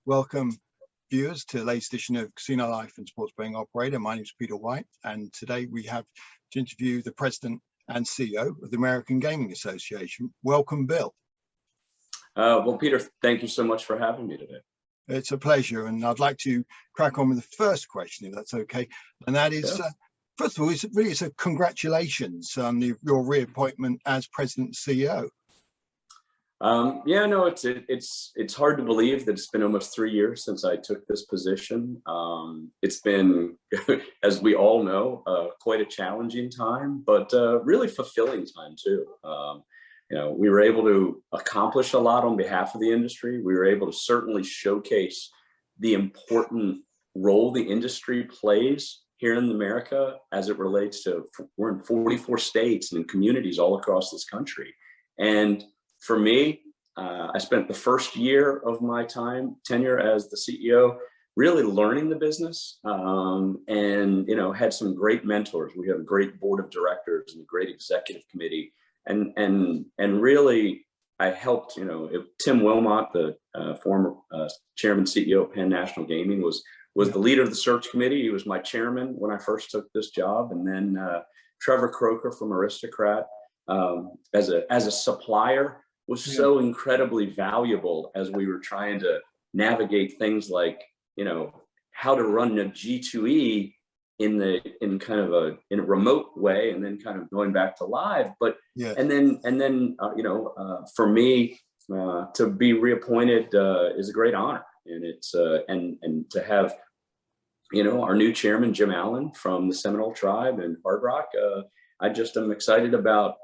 Welcome, viewers, to the latest edition of Casino Life and Sports Betting Operator. My name is Peter White, and today we have to interview the President and CEO of the American Gaming Association. Welcome, Bill. Well, Peter, thank you so much for having me today. It's a pleasure, and I'd like to crack on with the first question, if that's okay. And that is, first of all, it's a congratulations on your reappointment as President and CEO. Yeah, no, it's hard to believe that it's been almost 3 years since I took this position. It's been, as we all know, quite a challenging time, but really fulfilling time too. We were able to accomplish a lot on behalf of the industry. We were able to certainly showcase the important role the industry plays here in America as it relates to, we're in 44 states and in communities all across this country. And for me, I spent the first year of my tenure as the CEO really learning the business, and had some great mentors. We have a great board of directors and a great executive committee, and really I helped. Tim Wilmot, the former chairman CEO of Penn National Gaming, was the leader of the search committee. He was my chairman when I first took this job, and then Trevor Croker from Aristocrat as a supplier was so incredibly valuable as we were trying to navigate things like, how to run a G2E in a remote way, and then kind of going back to live. But and then for me to be reappointed is a great honor, and it's and to have our new chairman Jim Allen from the Seminole Tribe and Hard Rock. I just am excited about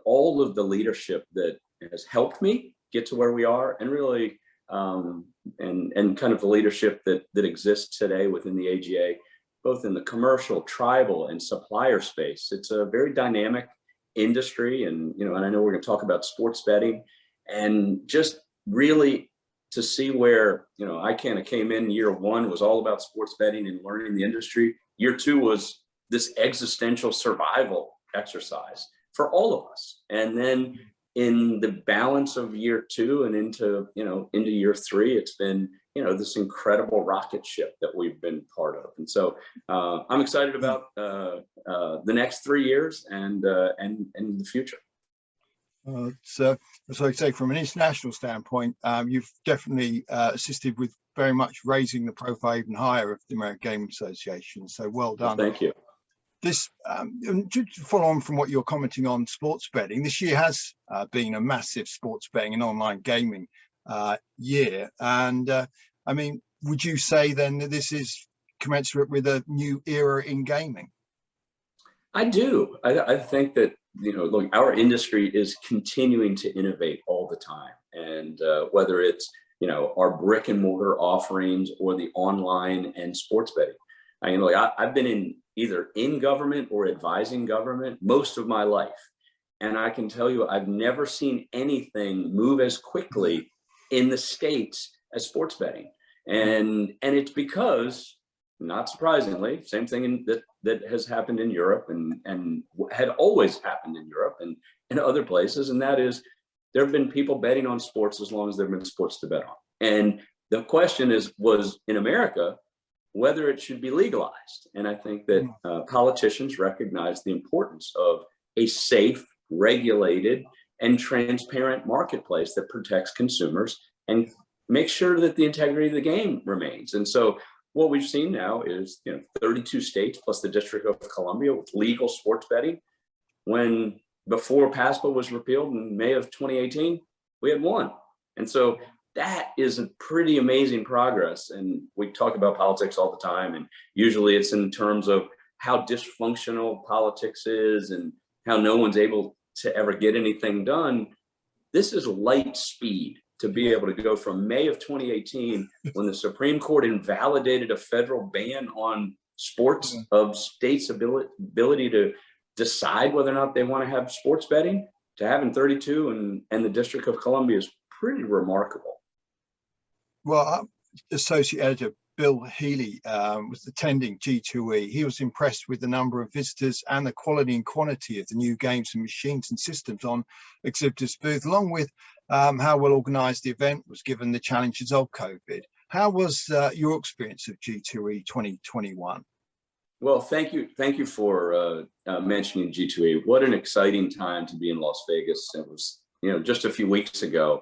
all of the leadership that has helped me get to where we are, and really and kind of the leadership that exists today within the AGA, both in the commercial, tribal, and supplier space. It's a very dynamic industry, and and I know we're going to talk about sports betting, and just really to see where I kind of came in. Year one was all about sports betting and learning the industry. Year two was this existential survival exercise for all of us, and then in the balance of year two and into year three, it's been this incredible rocket ship that we've been part of. And so I'm excited about the next 3 years and the future. So I say, from an international standpoint, you've definitely assisted with very much raising the profile even higher of the American Gaming Association. So well done. Well, thank you. This, to follow on from what you're commenting on sports betting, this year has been a massive sports betting and online gaming year. And I mean, would you say then that this is commensurate with a new era in gaming? I do. I think that, look, our industry is continuing to innovate all the time. And whether it's, our brick and mortar offerings or the online and sports betting. I've been either in government or advising government most of my life. And I can tell you, I've never seen anything move as quickly in the States as sports betting. And it's because, not surprisingly, same thing that has happened in Europe and had always happened in Europe and in other places. And that is, there have been people betting on sports as long as there have been sports to bet on. And the question was in America, whether it should be legalized. And I think that politicians recognize the importance of a safe, regulated, and transparent marketplace that protects consumers and makes sure that the integrity of the game remains. And so what we've seen now is 32 states plus the District of Columbia with legal sports betting. When before PASPA was repealed in May of 2018, we had one. And so that is a pretty amazing progress. And we talk about politics all the time, and usually it's in terms of how dysfunctional politics is and how no one's able to ever get anything done. This is light speed to be able to go from May of 2018, when the Supreme Court invalidated a federal ban on sports, of states' ability to decide whether or not they want to have sports betting, to having 32 and the District of Columbia is pretty remarkable. Well, Associate Editor Bill Healy was attending G2E. He was impressed with the number of visitors and the quality and quantity of the new games and machines and systems on exhibitors' booth, along with how well organised the event was given the challenges of COVID. How was your experience of G2E 2021? Well, thank you for mentioning G2E. What an exciting time to be in Las Vegas. It was, just a few weeks ago,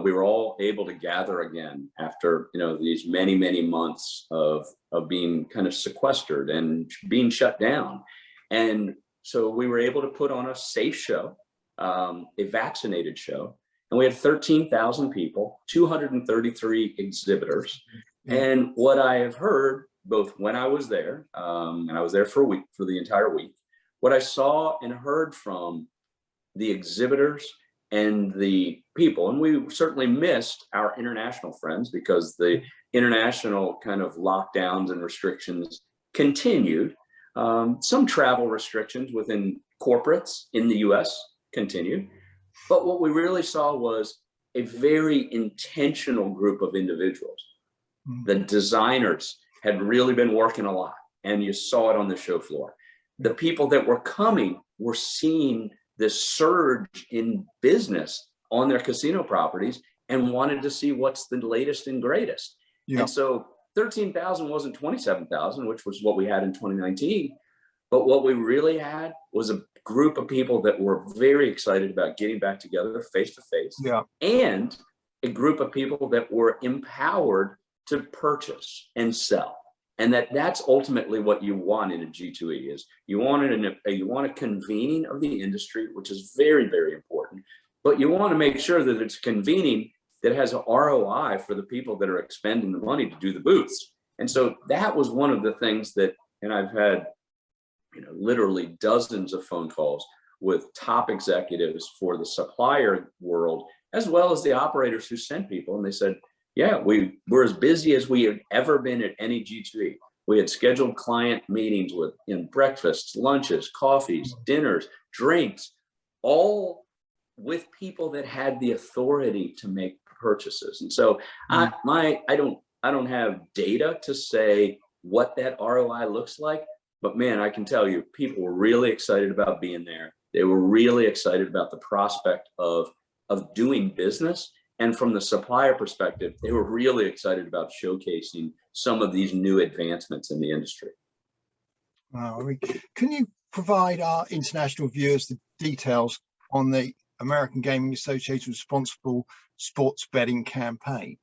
we were all able to gather again after, these many months of being kind of sequestered and being shut down. And so we were able to put on a safe show, a vaccinated show, and we had 13,000 people, 233 exhibitors. And what I have heard, both when I was there, and I was there for a week, for the entire week, what I saw and heard from the exhibitors and the people, and we certainly missed our international friends because the international kind of lockdowns and restrictions continued. Some travel restrictions within corporates in the US continued. But what we really saw was a very intentional group of individuals. The designers had really been working a lot, and you saw it on the show floor. The people that were coming were seeing this surge in business on their casino properties and wanted to see what's the latest and greatest. Yeah. And so 13,000 wasn't 27,000, which was what we had in 2019. But what we really had was a group of people that were very excited about getting back together face to face, and a group of people that were empowered to purchase and sell. And that's ultimately what you want in a G2E. Is you want a convening of the industry, which is very, very important, but you want to make sure that it's convening that has an ROI for the people that are expending the money to do the booths. And so that was one of the things that, and I've had, literally dozens of phone calls with top executives for the supplier world, as well as the operators who sent people. And they said, yeah, we're as busy as we have ever been at any G2E. We had scheduled client meetings with breakfasts, lunches, coffees, dinners, drinks, all with people that had the authority to make purchases. And so I don't have data to say what that ROI looks like, but man, I can tell you, people were really excited about being there. They were really excited about the prospect of doing business. And from the supplier perspective, they were really excited about showcasing some of these new advancements in the industry. Wow. Can you provide our international viewers the details on the American Gaming Association Responsible Sports Betting campaign?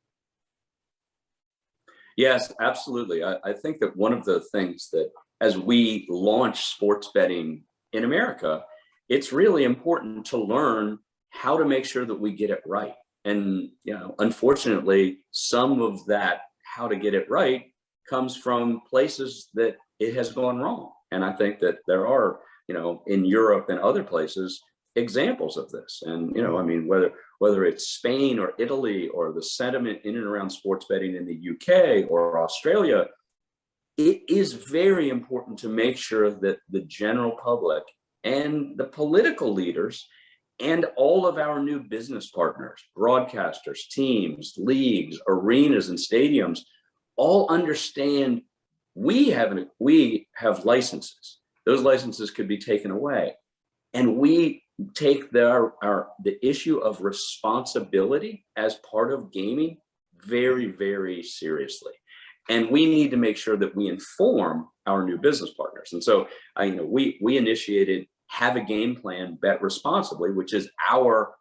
Yes, absolutely. I think that one of the things that, as we launch sports betting in America, it's really important to learn how to make sure that we get it right. And, unfortunately, some of that, how to get it right, comes from places that it has gone wrong. And I think that there are, in Europe and other places, examples of this. And, whether it's Spain or Italy or the sentiment in and around sports betting in the UK or Australia, it is very important to make sure that the general public and the political leaders and all of our new business partners, broadcasters, teams, leagues, arenas, and stadiums all understand we have licenses. Those licenses could be taken away. And we take the issue of responsibility as part of gaming very, very seriously. And we need to make sure that we inform our new business partners. And so we initiated Have a Game Plan, Bet Responsibly, which is our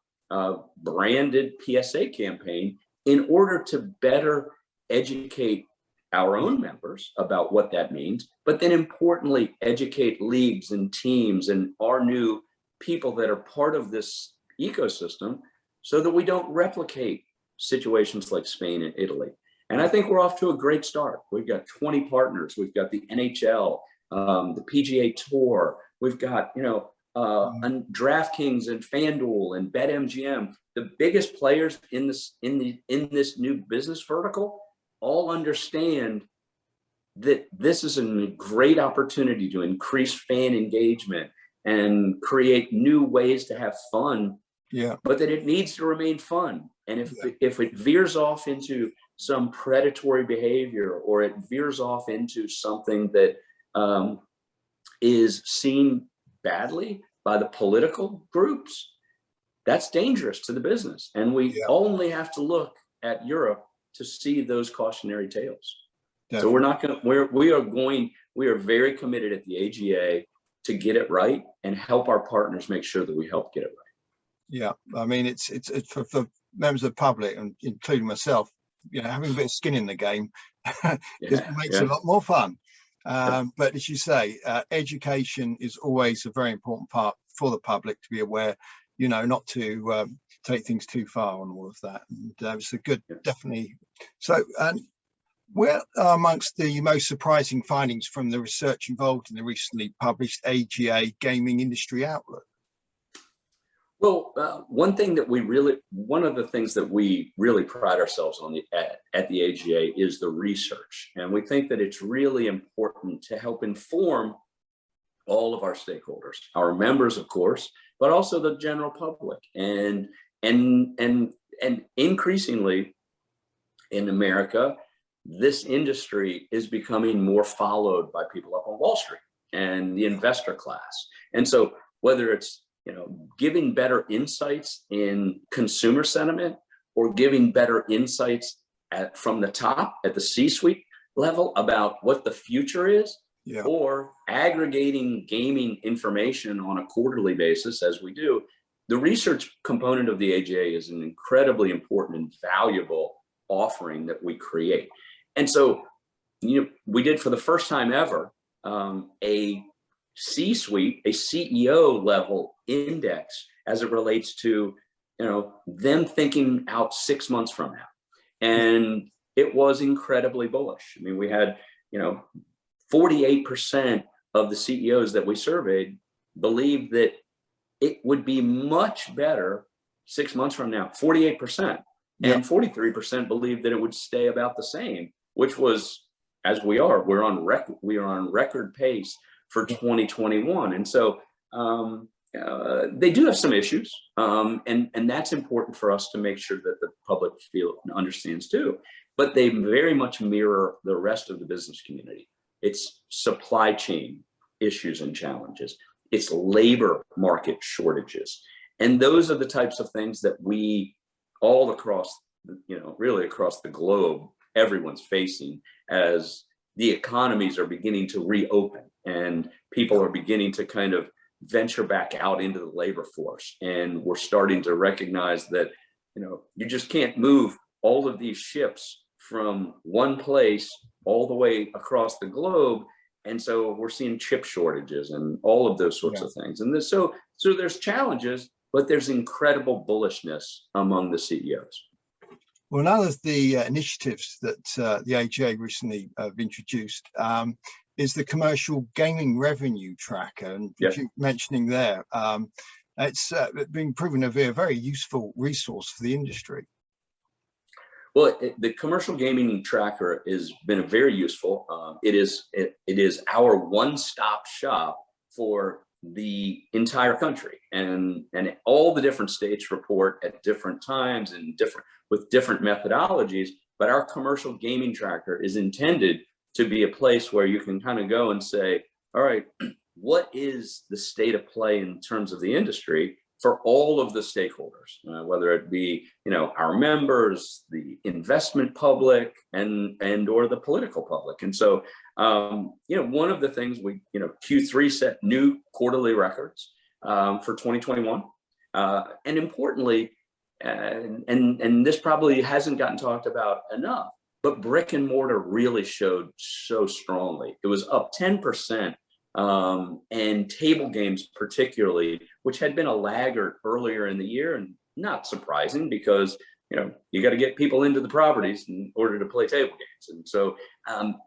branded PSA campaign, in order to better educate our own members about what that means, but then importantly, educate leagues and teams and our new people that are part of this ecosystem, so that we don't replicate situations like Spain and Italy. And I think we're off to a great start. We've got 20 partners. We've got the NHL, the PGA Tour. We've got, DraftKings and FanDuel and BetMGM. The biggest players in this new business vertical all understand that this is a great opportunity to increase fan engagement and create new ways to have fun. Yeah. But that it needs to remain fun. And if it veers off into some predatory behavior, or it veers off into something that is seen badly by the political groups, that's dangerous to the business. And we only have to look at Europe to see those cautionary tales. Definitely. So we're not going to, we are very committed at the AGA to get it right and help our partners make sure that we help get it right. Yeah, I mean, it's for members of the public, and including myself, having a bit of skin in the game it makes it a lot more fun. But as you say, education is always a very important part for the public to be aware, not to take things too far on all of that. And it's a good, definitely. So, where are amongst the most surprising findings from the research involved in the recently published AGA Gaming Industry Outlook? Well, one of the things that we really pride ourselves on at the AGA is the research. And we think that it's really important to help inform all of our stakeholders, our members, of course, but also the general public. And increasingly in America, this industry is becoming more followed by people up on Wall Street and the investor class. And so whether it's giving better insights in consumer sentiment or giving better insights from the top at the C-suite level about what the future is, or aggregating gaming information on a quarterly basis as we do, the research component of the AGA is an incredibly important and valuable offering that we create. And so, we did for the first time ever a C-suite, a CEO level index as it relates to, them thinking out 6 months from now. And it was incredibly bullish. I mean, we had, 48% of the CEOs that we surveyed believed that it would be much better 6 months from now, 48%. And 43% believed that it would stay about the same, which was, we're on record pace for 2021. And so they do have some issues, and that's important for us to make sure that the public understands too. But they very much mirror the rest of the business community. It's supply chain issues and challenges. It's labor market shortages. And those are the types of things that we all across, really across the globe, everyone's facing as the economies are beginning to reopen and people are beginning to kind of venture back out into the labor force. And we're starting to recognize that, you just can't move all of these ships from one place all the way across the globe. And so we're seeing chip shortages and all of those sorts of things. And so there's challenges, but there's incredible bullishness among the CEOs. Well, one of the initiatives that the AGA recently have introduced is the commercial gaming revenue tracker. And you mentioning there, it's been proven to be a very useful resource for the industry. Well, the commercial gaming tracker has been very useful. It is our one-stop shop for the entire country, and all the different states report at different times and with different methodologies. But our commercial gaming tracker is intended to be a place where you can kind of go and say, all right, what is the state of play in terms of the industry for all of the stakeholders, whether it be, our members, the investment public, and or the political public. And so, one of the things Q3 set new quarterly records for 2021, and importantly, and this probably hasn't gotten talked about enough, but brick and mortar really showed so strongly. It was up 10%. And table games particularly, which had been a laggard earlier in the year, and not surprising because you got to get people into the properties in order to play table games. And so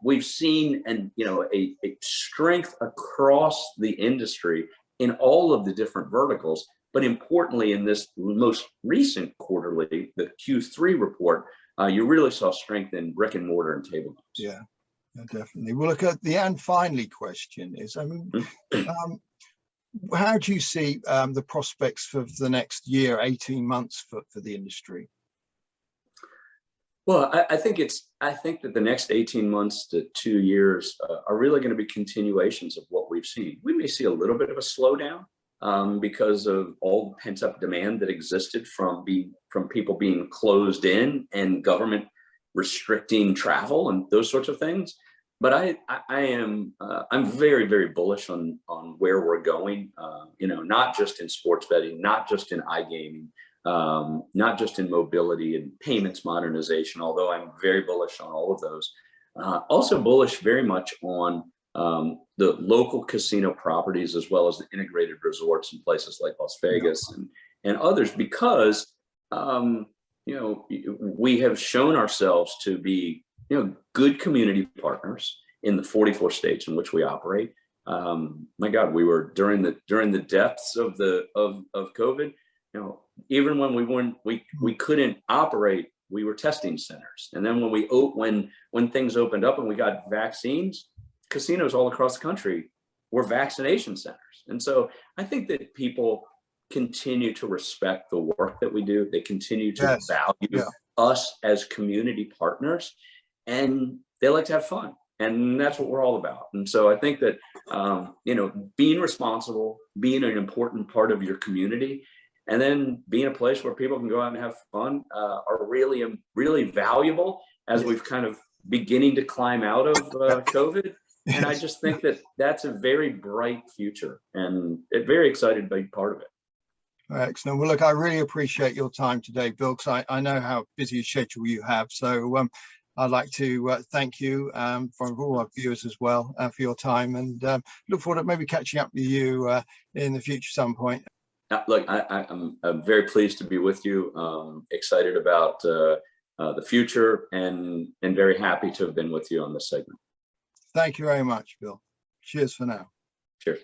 we've seen a strength across the industry in all of the different verticals, but importantly in this most recent quarterly, the Q3 report, you really saw strength in brick and mortar and table games. Yeah. Definitely. We'll look at the and finally question is, how do you see the prospects for the next year, 18 months for the industry? Well, I think that the next 18 months to 2 years are really going to be continuations of what we've seen. We may see a little bit of a slowdown because of all the pent up demand that existed from people being closed in and government restricting travel and those sorts of things. But I'm very, very bullish on where we're going. Not just in sports betting, not just in iGaming, not just in mobility and payments modernization, although I'm very bullish on all of those. Also bullish very much on the local casino properties, as well as the integrated resorts in places like Las Vegas and others, because we have shown ourselves to be good community partners in the 44 states in which we operate. My God, we were during the depths of COVID. Even when we couldn't operate, we were testing centers. And then when things opened up and we got vaccines, casinos all across the country were vaccination centers. And so I think that people continue to respect the work that we do. They continue to value us as community partners, and they like to have fun. And that's what we're all about. And so I think that, being responsible, being an important part of your community, and then being a place where people can go out and have fun are really, really valuable as we've kind of beginning to climb out of COVID. And I just think that that's a very bright future, and very excited to be part of it. Excellent. Well, look, I really appreciate your time today, Bill, because I know how busy a schedule you have. So I'd like to thank you from all our viewers as well for your time, and look forward to maybe catching up with you in the future some point. Look, I'm very pleased to be with you. Excited about the future, and very happy to have been with you on this segment. Thank you very much, Bill. Cheers for now. Cheers.